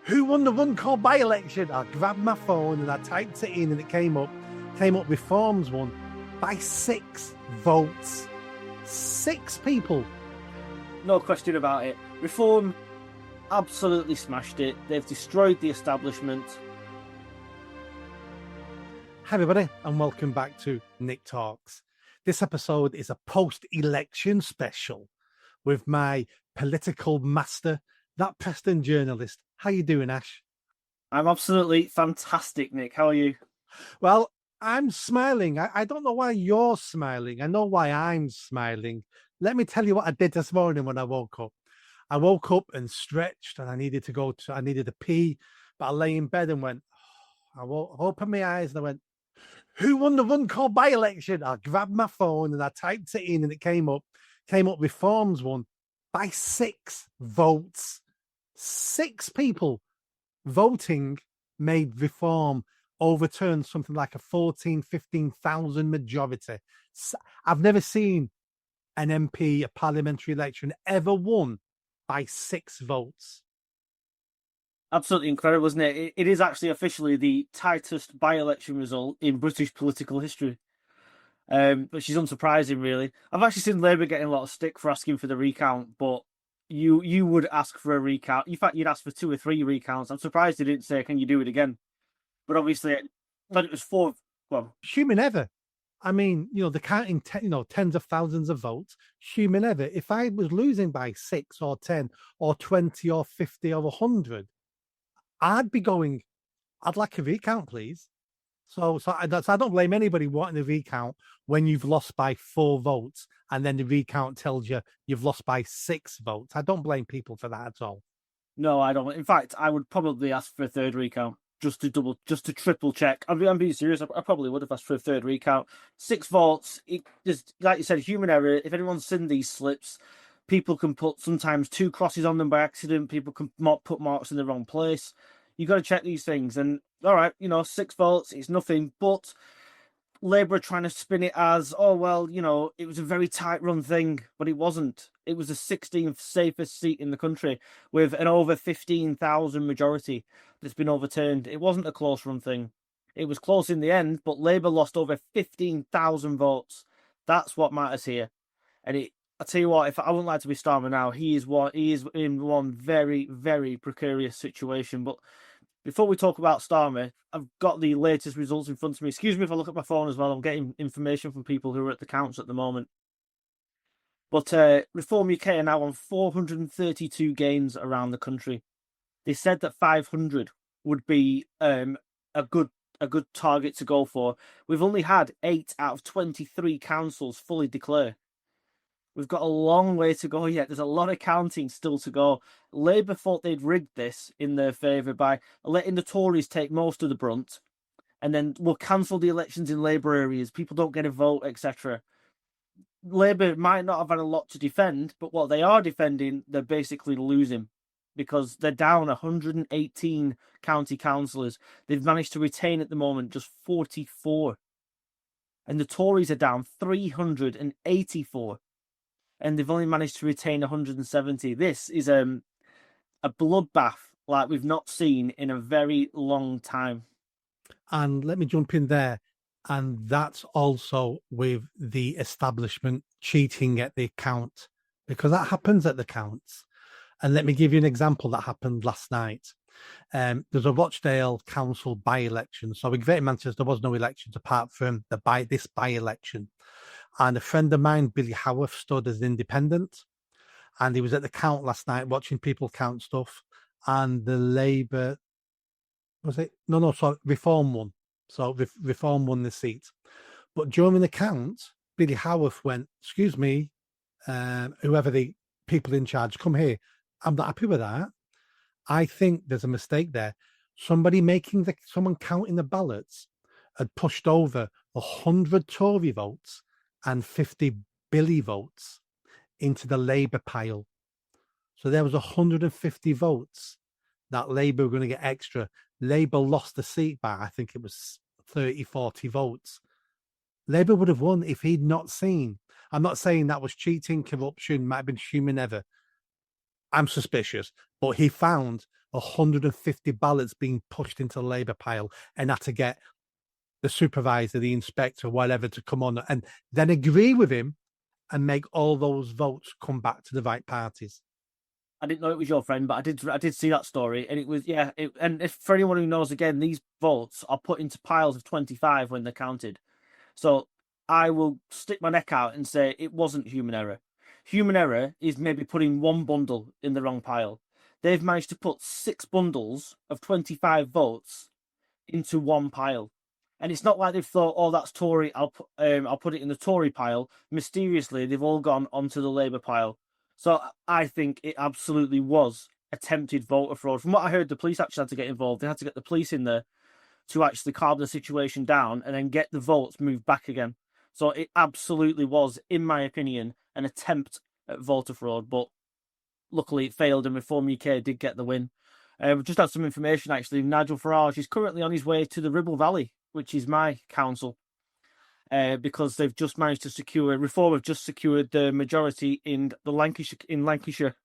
Who won the Runcorn by-election? I grabbed my phone and I typed it in and it came up Reforms won by 6 votes. 6 people. No question about it. Reform absolutely smashed it. They've destroyed the establishment. Hi everybody and welcome back to Nick Talks. This episode is a post-election special with my political master, that Preston journalist. How you doing, Ash? I'm absolutely fantastic, Nick. How are you? Well, I'm smiling. I don't know why you're smiling. I know why I'm smiling. Let me tell you what I did this morning when I woke up. I woke up and stretched and I needed to pee, but I lay in bed and went, I opened my eyes and I went, who won the Runcorn by-election? I grabbed my phone and I typed it in and it came up Reforms won by 6 votes. 6 people voting made Reform overturn something like a 15,000 majority. I've never seen an MP, a parliamentary election, ever won by 6 votes. Absolutely incredible, isn't it? It is actually officially the tightest by-election result in British political history. Which is unsurprising, really. I've actually seen Labour getting a lot of stick for asking for the recount, but you would ask for a recount. In fact, you'd ask for 2 or 3 recounts. I'm surprised they didn't say, can you do it again? But obviously, it was 4. Well, human ever. I mean, they're counting tens of thousands of votes. Human ever. If I was losing by 6 or 10 or 20 or 50 or 100, I'd be going, I'd like a recount, please. So I don't blame anybody wanting a recount when you've lost by 4 votes and then the recount tells you you've lost by 6 votes. I don't blame people for that at all. No, I don't. In fact, I would probably ask for a 3rd recount just to triple check. I'm being serious. I probably would have asked for a 3rd recount. 6 votes. It just, like you said, human error. If anyone's seen these slips, people can put sometimes 2 crosses on them by accident. People can put marks in the wrong place. You've got to check these things. And all right, 6 votes, it's nothing. But Labour are trying to spin it as, oh, well, it was a very tight run thing, but it wasn't. It was the 16th safest seat in the country with an over 15,000 majority that's been overturned. It wasn't a close run thing. It was close in the end, but Labour lost over 15,000 votes. That's what matters here. And I tell you what, if I wouldn't like to be Starmer now, he is in one very, very precarious situation. But before we talk about Starmer, I've got the latest results in front of me. Excuse me if I look at my phone as well. I'm getting information from people who are at the counts at the moment. But Reform UK are now on 432 gains around the country. They said that 500 would be a good target to go for. We've only had 8 out of 23 councils fully declare. We've got a long way to go yet. There's a lot of counting still to go. Labour thought they'd rigged this in their favour by letting the Tories take most of the brunt, and then we'll cancel the elections in Labour areas. People don't get a vote, etc. Labour might not have had a lot to defend, but what they are defending, they're basically losing because they're down 118 county councillors. They've managed to retain at the moment just 44. And the Tories are down 384. And they've only managed to retain 170. This is a bloodbath like we've not seen in a very long time. And let me jump in there. And that's also with the establishment cheating at the count, because that happens at the counts. And let me give you an example that happened last night. There's a Rochdale Council by-election. So in Greater Manchester, there was no elections apart from this by-election. And a friend of mine, Billy Howarth, stood as an independent. And he was at the count last night watching people count stuff. And the Labour, Reform won. So Reform won the seat. But during the count, Billy Howarth went, excuse me, whoever the people in charge, come here. I'm not happy with that. I think there's a mistake there. Someone counting the ballots had pushed over 100 Tory votes and 50 Billy votes into the Labour pile. So there was 150 votes that Labour were going to get extra. Labour lost the seat by, I think it was 30, 40 votes. Labour would have won if he'd not seen. I'm not saying that was cheating, corruption, might have been human error. I'm suspicious, but he found 150 ballots being pushed into the Labour pile and had to get the supervisor, the inspector, whatever, to come on and then agree with him and make all those votes come back to the right parties. I didn't know it was your friend, but I did see that story, and it was and if for anyone who knows, again, these votes are put into piles of 25 when they're counted. So I will stick my neck out and say it wasn't human error. Human error is maybe putting one bundle in the wrong pile. They've managed to put 6 bundles of 25 votes into one pile. And it's not like they've thought, "Oh, that's Tory. I'll put it in the Tory pile." Mysteriously, they've all gone onto the Labour pile. So I think it absolutely was attempted voter fraud. From what I heard, the police actually had to get involved. They had to get the police in there to actually calm the situation down and then get the votes moved back again. So it absolutely was, in my opinion, an attempt at voter fraud. But luckily, it failed, and Reform UK did get the win. We've just had some information actually. Nigel Farage is currently on his way to the Ribble Valley, which is my council, because they've just managed to secure Reform have just secured the majority in the Lancashire.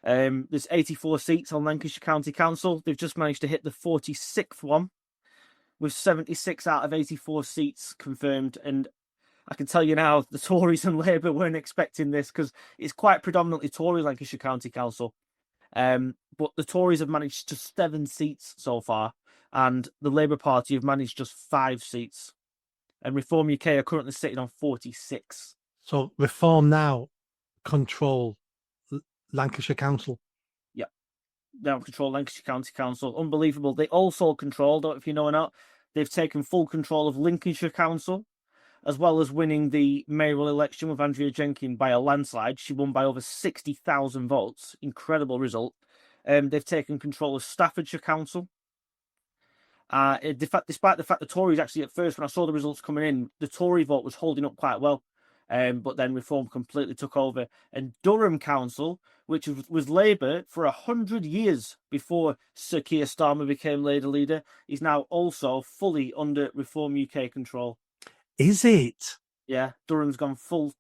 There's 84 seats on Lancashire County Council. They've just managed to hit the 46th one, with 76 out of 84 seats confirmed. And I can tell you now, the Tories and Labour weren't expecting this, because it's quite predominantly Tory Lancashire County Council. But the Tories have managed just 7 seats so far, and the Labour Party have managed just 5 seats. And Reform UK are currently sitting on 46. So Reform now control Lancashire Council. Yeah, they don't control Lancashire County Council. Unbelievable. They also control, don't know if you know or not, they've taken full control of Lincolnshire Council, as well as winning the mayoral election with Andrea Jenkyns by a landslide. She won by over 60,000 votes. Incredible result. They've taken control of Staffordshire Council. Despite the fact the Tories actually, at first, when I saw the results coming in, the Tory vote was holding up quite well. But then Reform completely took over. And Durham Council, which was Labour for 100 years before Sir Keir Starmer became Labour leader, is now also fully under Reform UK control. Is it? Yeah, Durham's gone full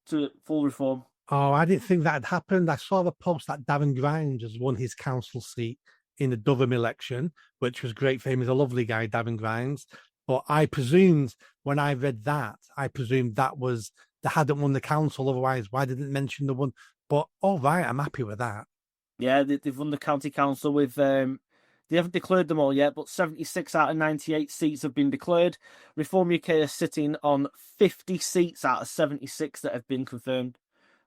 Reform. Oh, I didn't think that had happened. I saw the post that Davin Grimes has won his council seat in the Durham election, which was great for him. He's a lovely guy, Davin Grimes. But I presumed when I read that, that was they hadn't won the council. Otherwise, why didn't mention the one? But all right, I'm happy with that. Yeah, they've won the county council with. They haven't declared them all yet, but 76 out of 98 seats have been declared. Reform UK are sitting on 50 seats out of 76 that have been confirmed.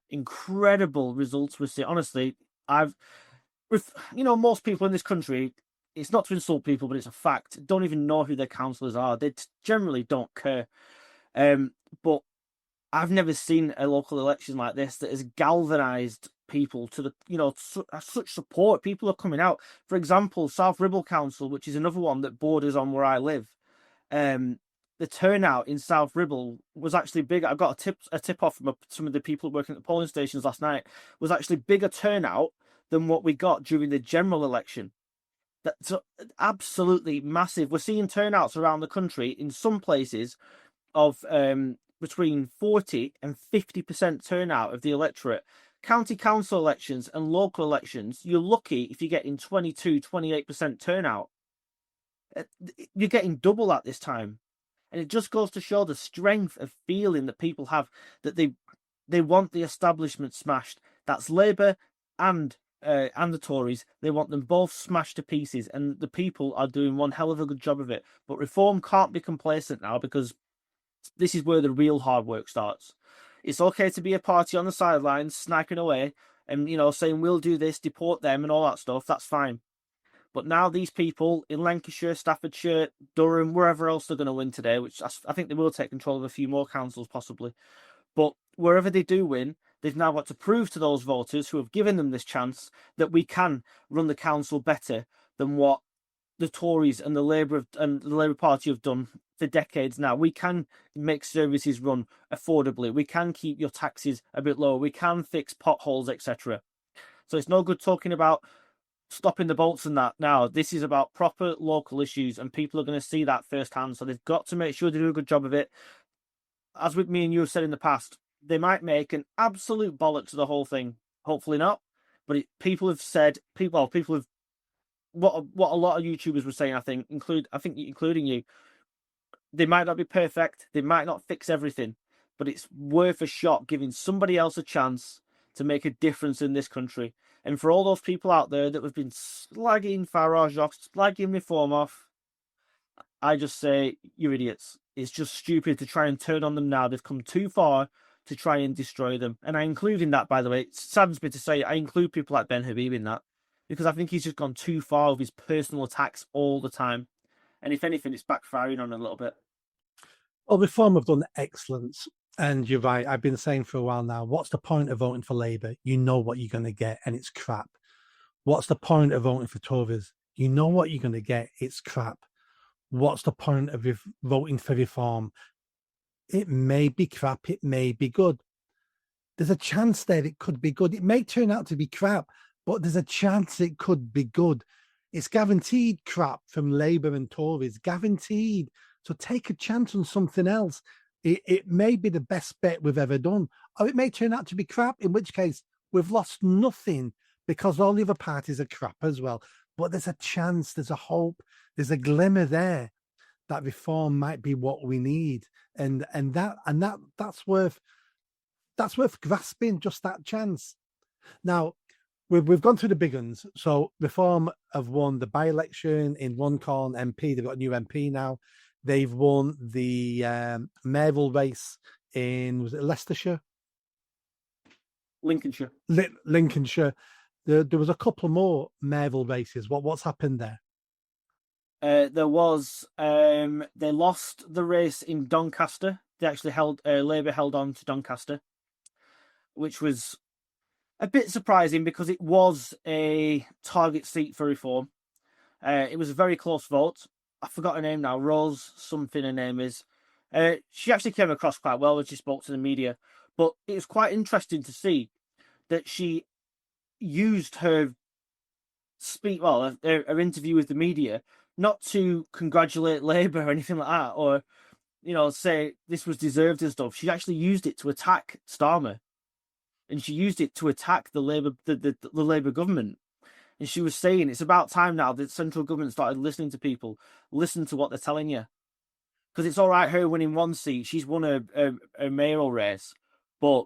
Incredible results we're seeing. Honestly, most people in this country, it's not to insult people, but it's a fact, don't even know who their councillors are. They generally don't care. But I've never seen a local election like this that has galvanised people to the, such support. People are coming out. For example, South Ribble Council, which is another one that borders on where I live. The turnout in South Ribble was actually big. I got a tip off from some of the people working at the polling stations last night. Was actually bigger turnout than what we got during the general election. That's absolutely massive. We're seeing turnouts around the country in some places of between 40 and 50% turnout of the electorate. County council elections and local elections, you're lucky if you're getting 22, 28% turnout. You're getting double at this time. And it just goes to show the strength of feeling that people have, that they want the establishment smashed. That's Labour and the Tories. They want them both smashed to pieces, and the people are doing one hell of a good job of it. But Reform can't be complacent now, because this is where the real hard work starts. It's okay to be a party on the sidelines, sniping away, and saying we'll do this, deport them, and all that stuff. That's fine. But now these people in Lancashire, Staffordshire, Durham, wherever else they're going to win today, which I think they will take control of a few more councils possibly. But wherever they do win, they've now got to prove to those voters who have given them this chance that we can run the council better than what the Tories and the Labour Party have done for decades now. We can make services run affordably. We can keep your taxes a bit lower. We can fix potholes, etc. So it's no good talking about stopping the bolts and that now. This is about proper local issues, and people are going to see that firsthand. So they've got to make sure they do a good job of it. As with me and you have said in the past, they might make an absolute bollock to the whole thing. Hopefully not. But people have said, people have, what a lot of YouTubers were saying, I think including you, they might not be perfect, they might not fix everything, but it's worth a shot giving somebody else a chance to make a difference in this country. And for all those people out there that have been slagging Farage off, slagging Reform off, I just say, you're idiots. It's just stupid to try and turn on them now. They've come too far to try and destroy them. And I include in that, by the way, it saddens me to say, I include people like Ben Habib in that, because I think he's just gone too far with his personal attacks all the time. And if anything, it's backfiring on a little bit. Well, Reform have done excellent. And you're right. I've been saying for a while now, what's the point of voting for Labour? You know what you're going to get, and it's crap. What's the point of voting for Tories? You know what you're going to get. It's crap. What's the point of voting for Reform? It may be crap. It may be good. There's a chance that it could be good. It may turn out to be crap, but there's a chance it could be good. It's guaranteed crap from Labour and Tories. Guaranteed. So take a chance on something else. It may be the best bet we've ever done, or it may turn out to be crap, in which case we've lost nothing because all the other parties are crap as well. But there's a chance, there's a hope, there's a glimmer there that Reform might be what we need, and that's worth grasping, just that chance. Now we've gone through the big ones. So Reform have won the by-election in Runcorn MP. They've got a new MP now. They've won the mayoral race in, was it Leicestershire? Lincolnshire. Lincolnshire. There was a couple more mayoral races. What's happened there? There was, they lost the race in Doncaster. They actually Labour held on to Doncaster, which was a bit surprising because it was a target seat for Reform. It was a very close vote. I forgot her name now. Rose something her name is. She actually came across quite well when she spoke to the media. But it was quite interesting to see that she used her speak, well, her interview with the media, not to congratulate Labour or anything like that, or, you know, say this was deserved and stuff. She actually used it to attack Starmer, and she used it to attack the Labour government. And she was saying it's about time now that central government started listening to people, listen to what they're telling you, because it's all right her winning one seat, she's won a mayoral race, but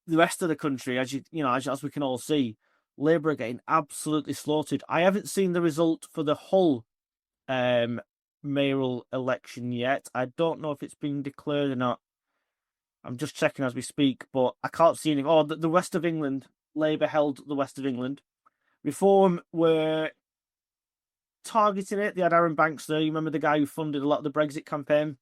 the rest of the country, as we can all see, Labour are getting absolutely slaughtered. I haven't seen the result for the whole mayoral election yet. I don't know if it's been declared or not. I'm just checking as we speak, but I can't see anything. Oh, the West of England, Labour held the West of England. Reform were targeting it. They had Aaron Banks there. You remember the guy who funded a lot of the Brexit campaign?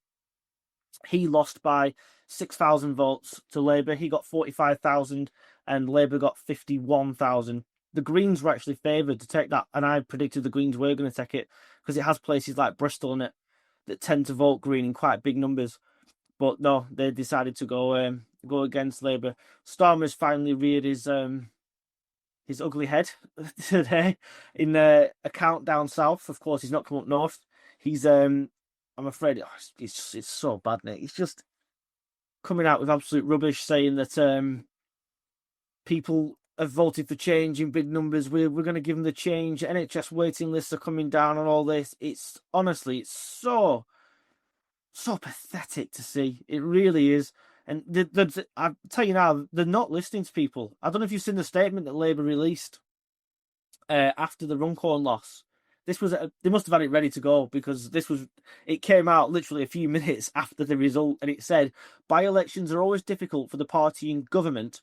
He lost by 6,000 votes to Labour. He got 45,000 and Labour got 51,000. The Greens were actually favoured to take that, and I predicted the Greens were going to take it because it has places like Bristol in it that tend to vote Green in quite big numbers. But no, they decided to go against Labour. Starmer's finally reared his ugly head today in a countdown south. Of course, he's not come up north. He's I'm afraid it's so bad, Nick. He's just coming out with absolute rubbish, saying that people have voted for change in big numbers. We're going to give them the change. NHS waiting lists are coming down and all this. It's honestly, it's so pathetic to see. It really is. And I tell you now, they're not listening to people. I don't know if you've seen the statement that Labour released after the Runcorn loss. This was they must have had it ready to go because it came out literally a few minutes after the result, and it said by-elections are always difficult for the party in government,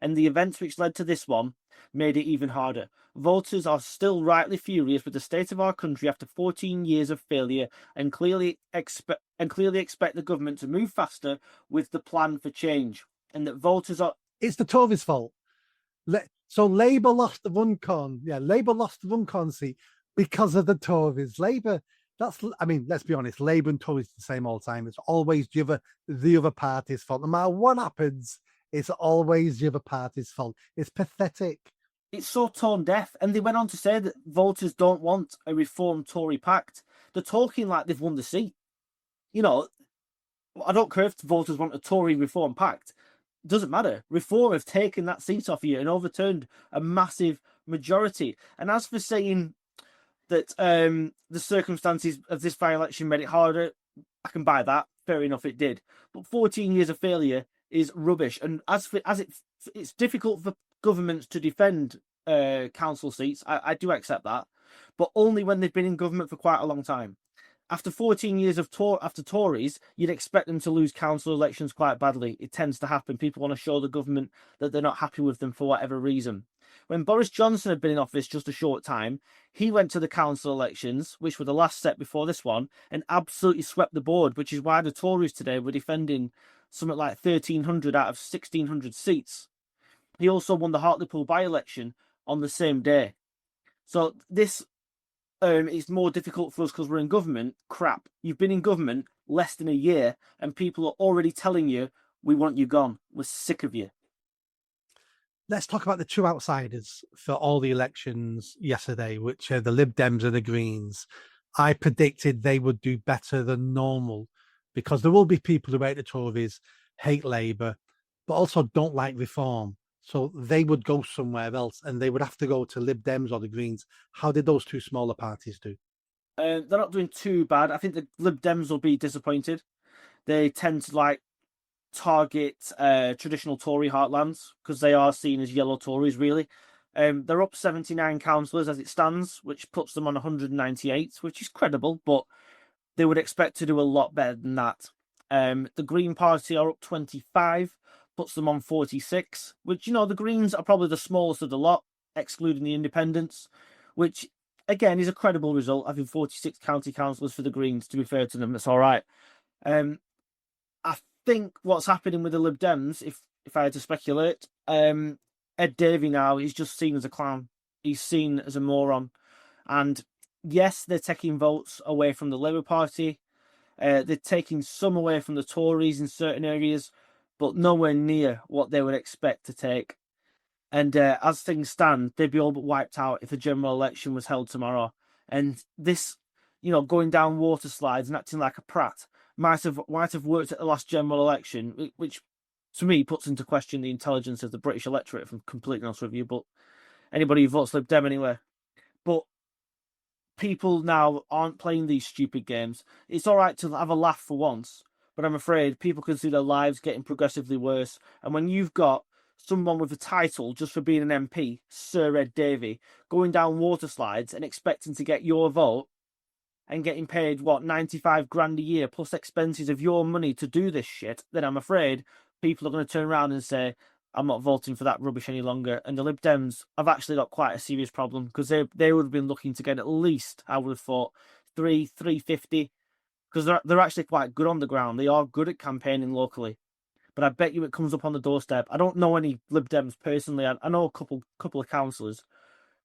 and the events which led to this one made it even harder. Voters are still rightly furious with the state of our country after 14 years of failure, and clearly expect the government to move faster with the plan for change. And that voters are. It's the Tories' fault. So Labour lost the Runcorn. Yeah, Labour lost the Runcorn seat because of the Tories. Labour. Let's be honest. Labour and Tories are the same all the time. It's always the other party's fault. No matter what happens, it's always the other party's fault. It's pathetic. It's so tone deaf. And they went on to say that voters don't want a reformed Tory pact. They're talking like they've won the seat. You know, I don't care if voters want a Tory reform pact. doesn't matter. Reform have taken that seat off you and overturned a massive majority. And as for saying that the circumstances of this by-election made it harder, I can buy that. Fair enough, it did. But 14 years of failure is rubbish. And it's difficult for governments to defend council seats. I do accept that, but only when they've been in government for quite a long time. After 14 years of after Tories, you'd expect them to lose council elections quite badly. It tends to happen. People want to show the government that they're not happy with them for whatever reason. When Boris Johnson had been in office just a short time, he went to the council elections, which were the last step before this one, and absolutely swept the board, which is why the Tories today were defending something like 1,300 out of 1,600 seats. He also won the Hartlepool by-election on the same day. So this it's more difficult for us because we're in government. Crap. You've been in government less than a year and people are already telling you, we want you gone. We're sick of you. Let's talk about the two outsiders for all the elections yesterday, which are the Lib Dems and the Greens. I predicted they would do better than normal because there will be people who hate the Tories, hate Labour, but also don't like reform. So they would go somewhere else and they would have to go to Lib Dems or the Greens. How did those two smaller parties do? They're not doing too bad. I think the Lib Dems will be disappointed. They tend to target traditional Tory heartlands because they are seen as yellow Tories, really. They're up 79 councillors as it stands, which puts them on 198, which is credible, but they would expect to do a lot better than that. The Green Party are up 25, puts them on 46, which, the Greens are probably the smallest of the lot, excluding the Independents, which, again, is a credible result, having 46 county councillors for the Greens. To be fair to them, that's all right. I think what's happening with the Lib Dems, if I had to speculate, Ed Davey now is just seen as a clown. He's seen as a moron. And yes, they're taking votes away from the Labour Party. They're taking some away from the Tories in certain areas, but nowhere near what they would expect to take. And as things stand, they'd be all but wiped out if a general election was held tomorrow. And this, going down water slides and acting like a prat might have worked at the last general election, which to me puts into question the intelligence of the British electorate, if I'm completely honest with you. But anybody who votes Lib Dem anyway. But people now aren't playing these stupid games. It's all right to have a laugh for once, but I'm afraid people can see their lives getting progressively worse. And when you've got someone with a title just for being an MP, Sir Ed Davey, going down water slides and expecting to get your vote and getting paid, 95 grand a year plus expenses of your money to do this shit, then I'm afraid people are going to turn around and say, I'm not voting for that rubbish any longer. And the Lib Dems have actually got quite a serious problem because they would have been looking to get at least, I would have thought, 350, because they're actually quite good on the ground. They are good at campaigning locally. But I bet you it comes up on the doorstep. I don't know any Lib Dems personally. I know a couple of councillors,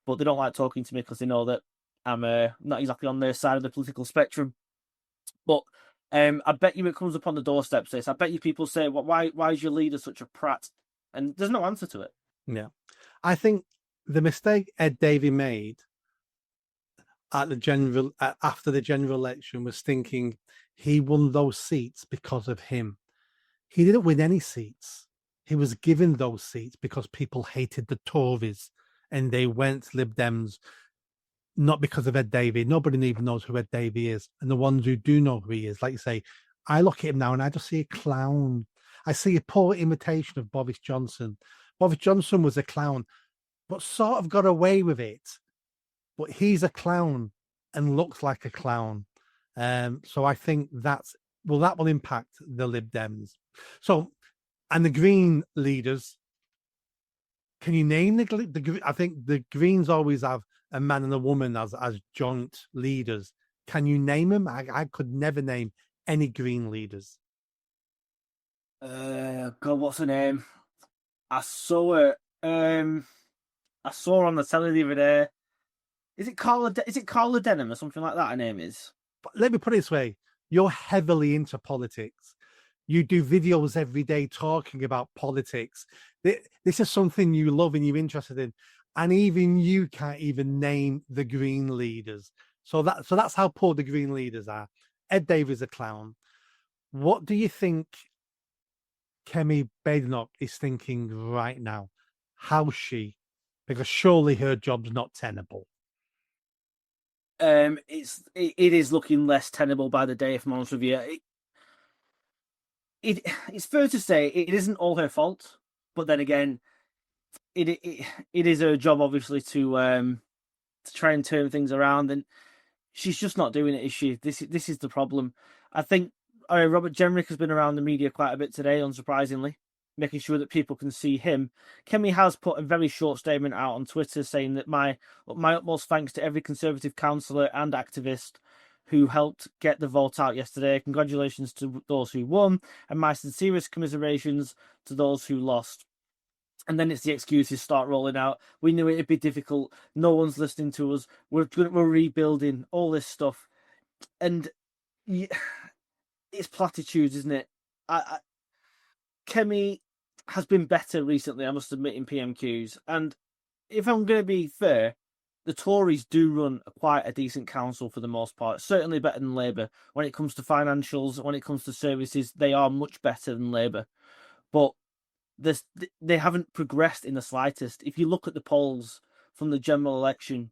but they don't like talking to me because they know that I'm not exactly on their side of the political spectrum. But I bet you it comes up on the doorstep, sis. I bet you people say, why is your leader such a prat? And there's no answer to it. Yeah. I think the mistake Ed Davey made at after the general election was thinking he won those seats because of him. He didn't win any seats. He was given those seats because people hated the Tories and they went Lib Dems, not because of Ed Davey. Nobody even knows who Ed Davey is. And the ones who do know who he is, like you say, I look at him now and I just see a clown. I see a poor imitation of Boris Johnson. Boris Johnson was a clown, but sort of got away with it. But he's a clown and looks like a clown. So I think that will impact the Lib Dems. So, and the Green leaders, can you name the I think the Greens always have a man and a woman as joint leaders. Can you name them? I could never name any Green leaders. God, what's her name? I saw her. I saw her on the telly the other day. Is it Carla Denham or something like that? Her name is. But let me put it this way: you're heavily into politics. You do videos every day talking about politics. This is something you love and you're interested in, and even you can't even name the Green leaders. So that's how poor the Green leaders are. Ed Davey's a clown. What do you think Kemi Badenoch is thinking right now? How's she? Because surely her job's not tenable. It is looking less tenable by the day, if I'm honest with you. It's fair to say it isn't all her fault, but then again, it is her job obviously to try and turn things around, and she's just not doing it, is she? This is the problem. I think Robert Jenrick has been around the media quite a bit today, unsurprisingly, making sure that people can see him. Kemi has put a very short statement out on Twitter saying that my utmost thanks to every Conservative councillor and activist who helped get the vote out yesterday. Congratulations to those who won, and my sincerest commiserations to those who lost. And then it's the excuses start rolling out. We knew it'd be difficult. No one's listening to us. We're rebuilding all this stuff, and it's platitudes, isn't it? Kemi has been better recently, I must admit, in PMQs. And if I'm going to be fair, the Tories do run quite a decent council for the most part. Certainly better than Labour. When it comes to financials, when it comes to services, they are much better than Labour. But they haven't progressed in the slightest. If you look at the polls from the general election,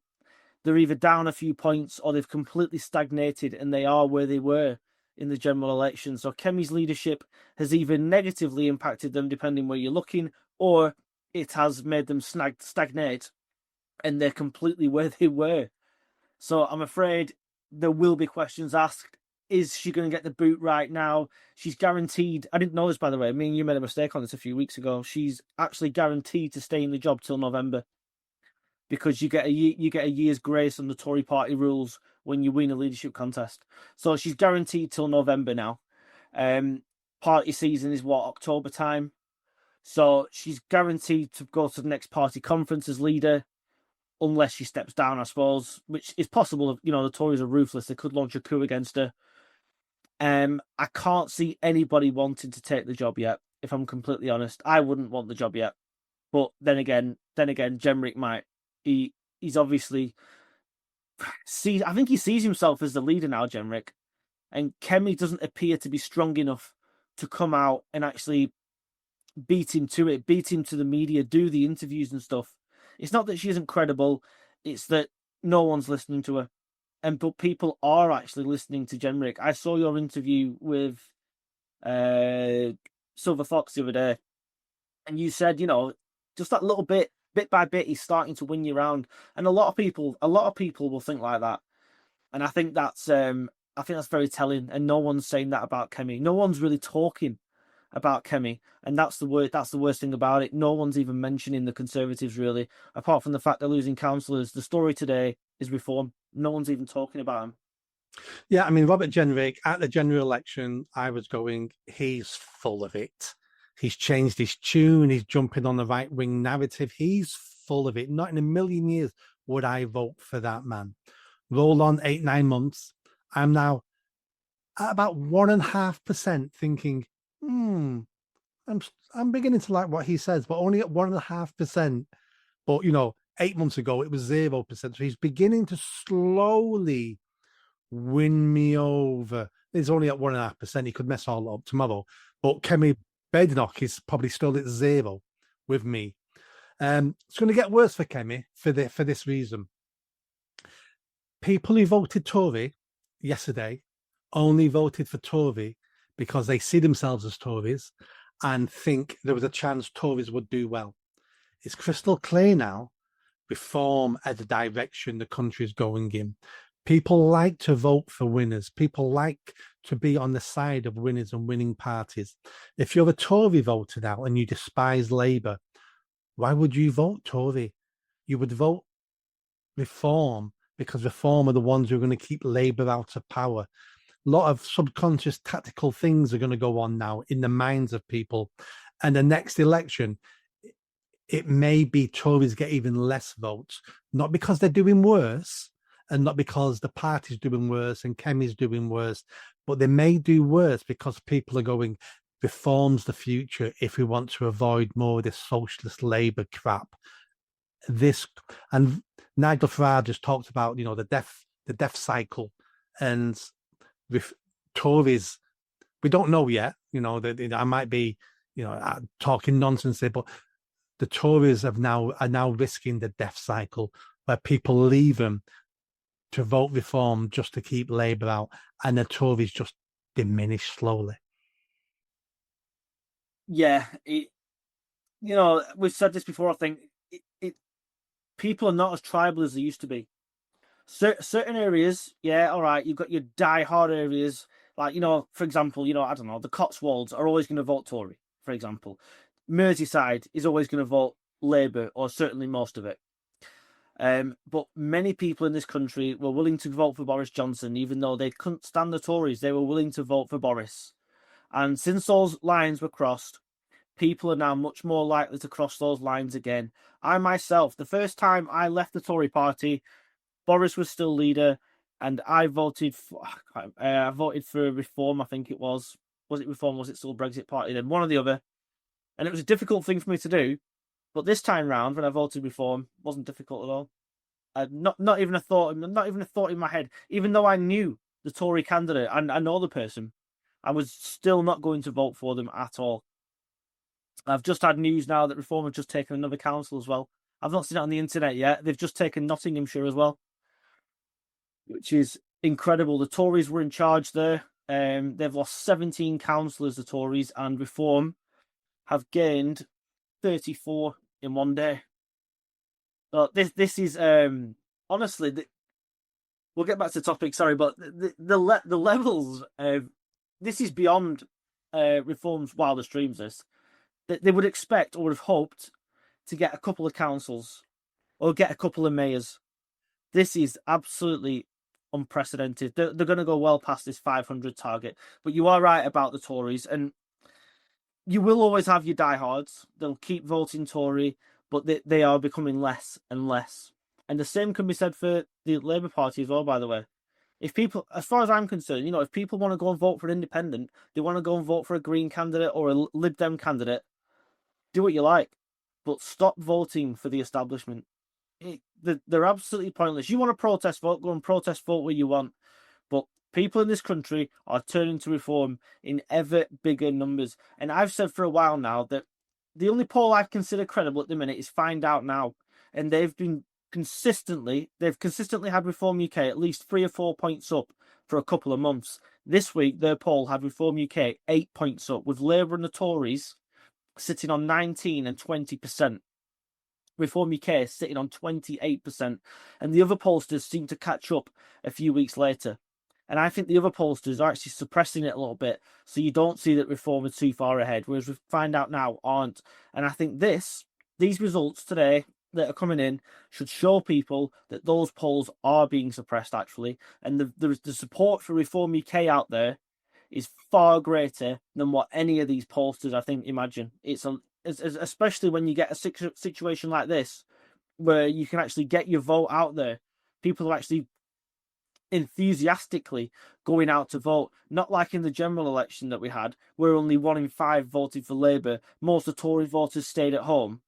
they're either down a few points or they've completely stagnated, and they are where they were in the general election. So Kemi's leadership has either negatively impacted them, depending where you're looking, or it has made them stagnate, and they're completely where they were. So I'm afraid there will be questions asked. Is she going to get the boot right now? She's guaranteed. I didn't know this, by the way. Me and you made a mistake on this a few weeks ago. She's actually guaranteed to stay in the job till November, because you get a year's grace on the Tory party rules when you win a leadership contest. So she's guaranteed till November now. Party season is October time. So she's guaranteed to go to the next party conference as leader, unless she steps down, I suppose, which is possible. You know, the Tories are ruthless. They could launch a coup against her. I can't see anybody wanting to take the job yet, if I'm completely honest. I wouldn't want the job yet. But then again, Jenrick might. He's obviously I think he sees himself as the leader now, Jenrick. And Kemi doesn't appear to be strong enough to come out and actually beat him to the media, do the interviews and stuff. It's not that she isn't credible, it's that no one's listening to her. But people are actually listening to Jenrick. I saw your interview with Silver Fox the other day, and you said, just that little bit by bit, he's starting to win you around. And a lot of people will think like that. And I think that's very telling. And no one's saying that about Kemi. No one's really talking about Kemi, and that's the worst thing about it. No one's even mentioning the Conservatives, really, apart from the fact they're losing councillors. The story today is reform. No one's even talking about him. Yeah, I mean, Robert Jenrick, at the general election, I was going, he's full of it. He's changed his tune. He's jumping on the right-wing narrative. He's full of it. Not in a million years would I vote for that man. Roll on 8-9 months. I'm now at about 1.5% thinking, I'm beginning to like what he says, but only at 1.5%. But 8 months ago it was 0%. So he's beginning to slowly win me over. He's only at 1.5%. He could mess all up tomorrow. But Kemi Badenoch is probably still at 0 with me. It's going to get worse for Kemi for this reason. People who voted Tory yesterday only voted for Tory because they see themselves as Tories and think there was a chance Tories would do well. It's crystal clear now, reform as the direction the country is going in. People like to vote for winners. People like to be on the side of winners and winning parties. If you're a Tory voter now and you despise Labour, why would you vote Tory? You would vote Reform, because Reform are the ones who are going to keep Labour out of power. A lot of subconscious tactical things are going to go on now in the minds of people. And the next election, it may be Tories get even less votes, not because they're doing worse and not because the party's doing worse and Kemi's doing worse, but they may do worse because people are going, Reform's the future if we want to avoid more of this socialist Labour crap. And Nigel Farage just talked about, the death cycle, and with Tories, we don't know yet. I might be, talking nonsense here, but the Tories are now risking the death cycle where people leave them to vote reform just to keep Labour out, and the Tories just diminish slowly. Yeah, we've said this before. I think people are not as tribal as they used to be. Certain areas, yeah, all right, you've got your die-hard areas, like, for example, I don't know, the Cotswolds are always going to vote Tory, for example. Merseyside is always going to vote Labour, or certainly most of it. But many people in this country were willing to vote for Boris Johnson, even though they couldn't stand the Tories. They were willing to vote for Boris. And since those lines were crossed, people are now much more likely to cross those lines again. I myself, the first time I left the Tory party, Boris was still leader, and I voted for Reform. I think it was. Was it Reform? Was it still Brexit Party? Then one or the other. And it was a difficult thing for me to do, but this time round, when I voted Reform, it wasn't difficult at all. Not even a thought in my head. Even though I knew the Tory candidate and I know the person, I was still not going to vote for them at all. I've just had news now that Reform have just taken another council as well. I've not seen it on the internet yet. They've just taken Nottinghamshire as well, which is incredible. The Tories were in charge there. They've lost 17 councillors, the Tories, and Reform have gained 34 in one day. So this is honestly, we'll get back to the topic. Sorry, but the levels of this is beyond Reform's wildest dreams. This they would expect or would have hoped to get a couple of councils or get a couple of mayors. This is absolutely unprecedented. They're going to go well past this 500 target. But you are right about the Tories, and you will always have your diehards. They'll keep voting Tory, but they are becoming less and less. And the same can be said for the Labour Party as well, by the way. If people, as far as I'm concerned, if people want to go and vote for an independent, they want to go and vote for a Green candidate or a Lib Dem candidate, do what you like. But stop voting for the establishment. They're absolutely pointless. You want to protest vote, go and protest vote where you want. But people in this country are turning to Reform in ever bigger numbers. And I've said for a while now that the only poll I consider credible at the minute is Find Out Now. And they've consistently had Reform UK at least 3 or 4 points up for a couple of months. This week, their poll had Reform UK 8 points up, with Labour and the Tories sitting on 19 and 20%. Reform UK is sitting on 28%. And the other pollsters seem to catch up a few weeks later. And I think the other pollsters are actually suppressing it a little bit, so you don't see that Reform is too far ahead, whereas Find Out Now aren't. And I think these results today that are coming in should show people that those polls are being suppressed, actually. And the support for Reform UK out there is far greater than what any of these pollsters, I think, imagine. Especially when you get a situation like this, where you can actually get your vote out there. People are actually enthusiastically going out to vote, not like in the general election that we had, where only 1 in 5 voted for Labour. Most of the Tory voters stayed at home,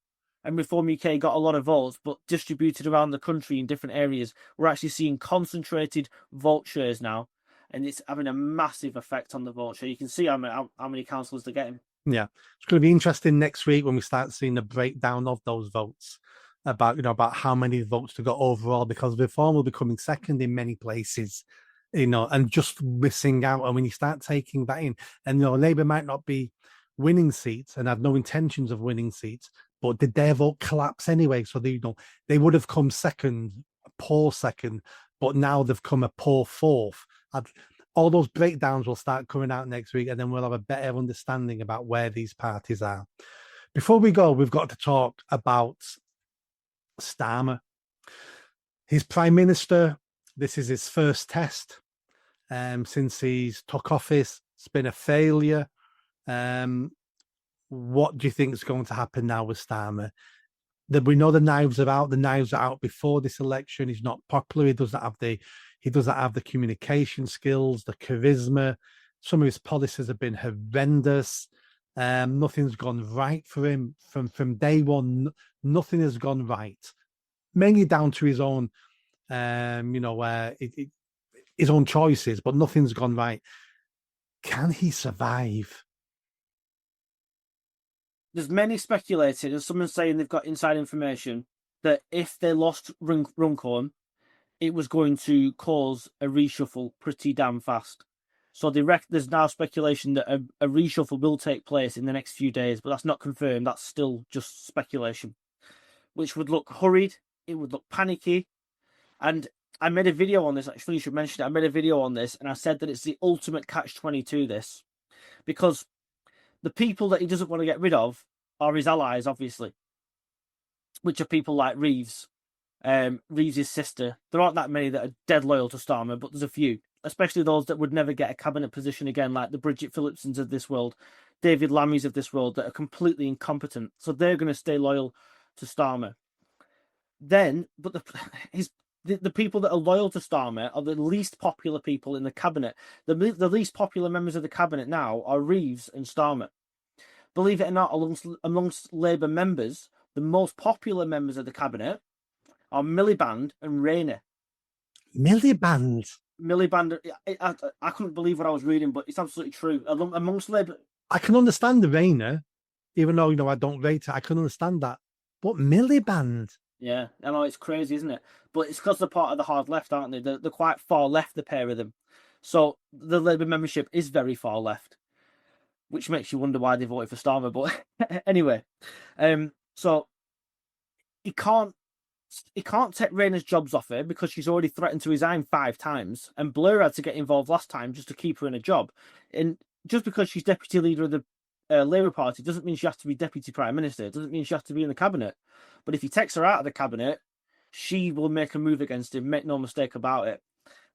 and Reform UK got a lot of votes, but distributed around the country in different areas. We're actually seeing concentrated vote shares now, and it's having a massive effect on the vote share. You can see how many councillors they're getting. Yeah, it's going to be interesting next week when we start seeing the breakdown of those votes, about how many votes to go overall, because Reform will be coming second in many places, and just missing out. And when you start taking that in, and Labour might not be winning seats and have no intentions of winning seats, but did their vote collapse anyway? So they would have come second, a poor second, but now they've come a poor fourth. All those breakdowns will start coming out next week, and then we'll have a better understanding about where these parties are. Before we go, we've got to talk about Starmer. He's Prime Minister. This is his first test since he's took office. It's been a failure. What do you think is going to happen now with Starmer? We know the knives are out. The knives are out before this election. He's not popular. He doesn't have the communication skills, the charisma. Some of his policies have been horrendous. Nothing's gone right for him from day one. Nothing has gone right, mainly down to his own, his own choices. But nothing's gone right. Can he survive? there's many speculating, and someone saying they've got inside information that if they lost Runcorn, it was going to cause a reshuffle pretty damn fast. So there's now speculation that a reshuffle will take place in the next few days, but that's not confirmed. That's still just speculation, which would look hurried. It would look panicky. And I made a video on this. Actually, you should mention it. I made a video on this, and I said that it's the ultimate catch-22, this. Because the people that he doesn't want to get rid of are his allies, obviously, which are people like Reeves, Reeves' sister. There aren't that many that are dead loyal to Starmer, but there's a few, especially those that would never get a cabinet position again, like the Bridget Phillipsons of this world, David Lammys of this world, that are completely incompetent. So they're going to stay loyal to Starmer. Then, but the people that are loyal to Starmer are the least popular people in the cabinet. The least popular members of the cabinet now are Reeves and Starmer. Believe it or not, amongst Labour members, the most popular members of the cabinet are Miliband and Rayner. Miliband? Miliband, I couldn't believe what I was reading, but it's absolutely true. Amongst Labour... I can understand the Rayner, even though, I don't rate it. I can understand that. But Miliband? Yeah, I know, it's crazy, isn't it? But it's because they're part of the hard left, aren't they? They're quite far left, the pair of them. So the Labour membership is very far left, which makes you wonder why they voted for Starmer. But anyway, so he can't take Rayner's jobs off her because she's already threatened to resign 5 times, and Blair had to get involved last time just to keep her in a job. And just because she's deputy leader of the Labour Party doesn't mean she has to be deputy prime minister. It doesn't mean she has to be in the cabinet. But if he takes her out of the cabinet, she will make a move against him. Make no mistake about it.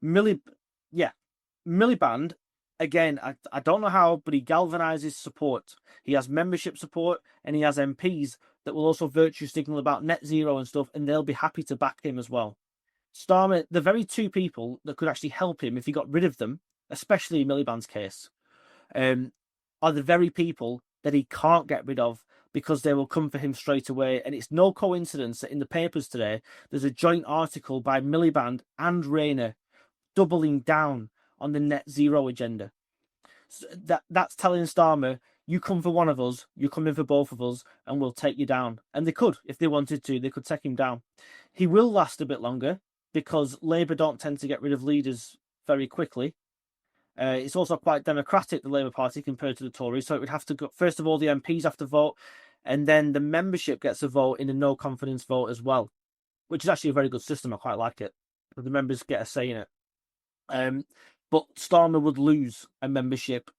Miliband, again, I don't know how, but he galvanizes support. He has membership support, and he has MPs that will also virtue signal about net zero and stuff, and they'll be happy to back him as well. Starmer, the very 2 people that could actually help him if he got rid of them, especially in Miliband's case, are the very people that he can't get rid of because they will come for him straight away. And it's no coincidence that in the papers today, there's a joint article by Miliband and Rayner doubling down on the net zero agenda. So that's telling Starmer, you come for one of us, you come in for both of us, and we'll take you down. And they could, if they wanted to, they could take him down. He will last a bit longer because Labour don't tend to get rid of leaders very quickly. It's also quite democratic, the Labour Party, compared to the Tories. So it would have to go, first of all, the MPs have to vote, and then the membership gets a vote in a no confidence vote as well, which is actually a very good system. I quite like it. The members get a say in it. But Starmer would lose a membership.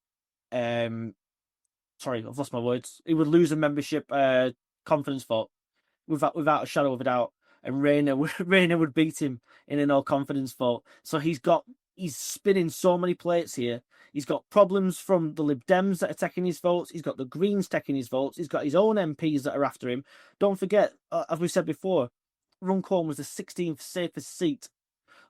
Sorry, I've lost my words. He would lose a membership confidence vote without a shadow of a doubt, and Rayner would beat him in a no confidence vote. So he's spinning so many plates here. He's got problems from the Lib Dems that are taking his votes. He's got the Greens taking his votes. He's got his own MPs that are after him. Don't forget, as we said before, Runcorn was the 16th safest seat.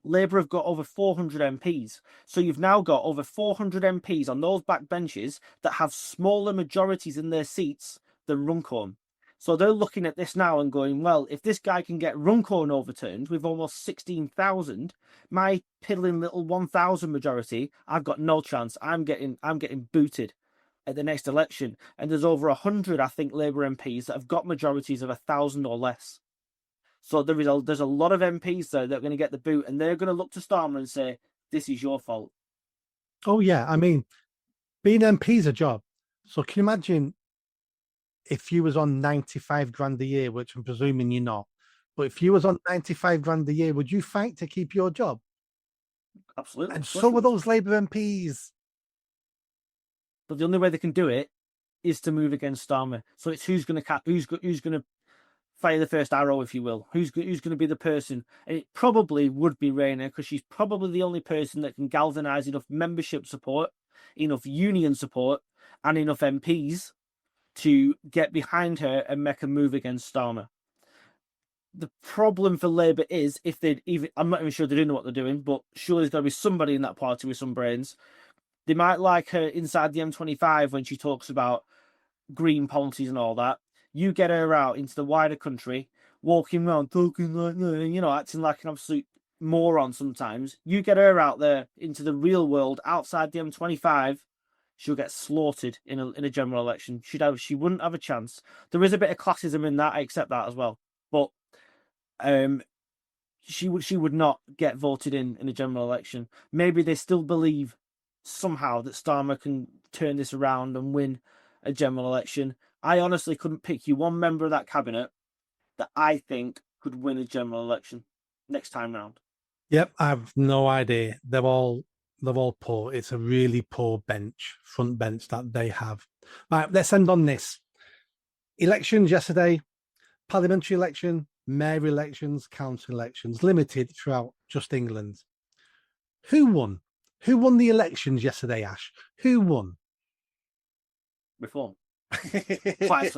Labour have got over 400 MPs. So you've now got over 400 MPs on those back benches that have smaller majorities in their seats than Runcorn. So they're looking at this now and going, well, if this guy can get Runcorn overturned with almost 16,000, my piddling little 1,000 majority, I've got no chance. I'm getting booted at the next election. And there's over 100, I think, Labour MPs that have got majorities of 1,000 or less. So there's a lot of MPs there that are going to get the boot, and they're going to look to Starmer and say, this is your fault. Oh, yeah. I mean, being MP is a job. So can you imagine if you was on 95 grand a year, which I'm presuming you're not, but if you was on 95 grand a year, would you fight to keep your job? Absolutely. And so were those Labour MPs. But the only way they can do it is to move against Starmer. So it's who's going to fire the first arrow, if you will. Who's going to be the person? And it probably would be Rayner, because she's probably the only person that can galvanise enough membership support, enough union support, and enough MPs to get behind her and make a move against Starmer. The problem for Labour is, if they'd even, I'm not even sure they do know what they're doing, but surely there's got to be somebody in that party with some brains. They might like her inside the M25 when she talks about green policies and all that. You get her out into the wider country, walking around, talking like, acting like an absolute moron sometimes. You get her out there into the real world outside the M25, she'll get slaughtered in a general election. She wouldn't have a chance. There is a bit of classism in that. I accept that as well, but she would not get voted in a general election. Maybe they still believe somehow that Starmer can turn this around and win a general election. I honestly couldn't pick you one member of that cabinet that I think could win a general election next time round. Yep, I've no idea. They're all poor. It's a really poor front bench that they have. Right, let's end on this. Elections yesterday, parliamentary election, mayor elections, council elections, limited throughout just England. Who won? Who won the elections yesterday, Ash? Who won? Reform. Quite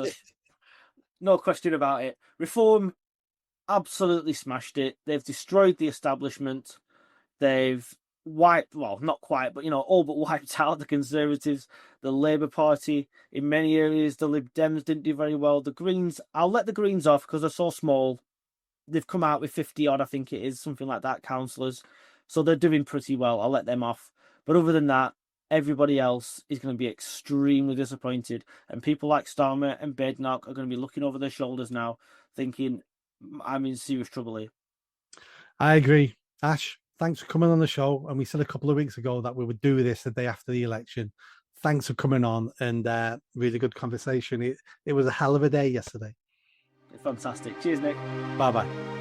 no question about it. Reform absolutely smashed it. They've destroyed the establishment. They've not quite, but all but wiped out the Conservatives, the Labour Party. In many areas, the Lib Dems didn't do very well. The Greens, I'll let the Greens off because they're so small. They've come out with 50 odd, I think it is, something like that, councillors. So they're doing pretty well. I'll let them off. But other than that, everybody else is going to be extremely disappointed. And people like Starmer and Badenoch are going to be looking over their shoulders now, thinking, I'm in serious trouble here. I agree. Ash, thanks for coming on the show. And we said a couple of weeks ago that we would do this the day after the election. Thanks for coming on, and really good conversation. It was a hell of a day yesterday. Fantastic. Cheers, Nick. Bye-bye.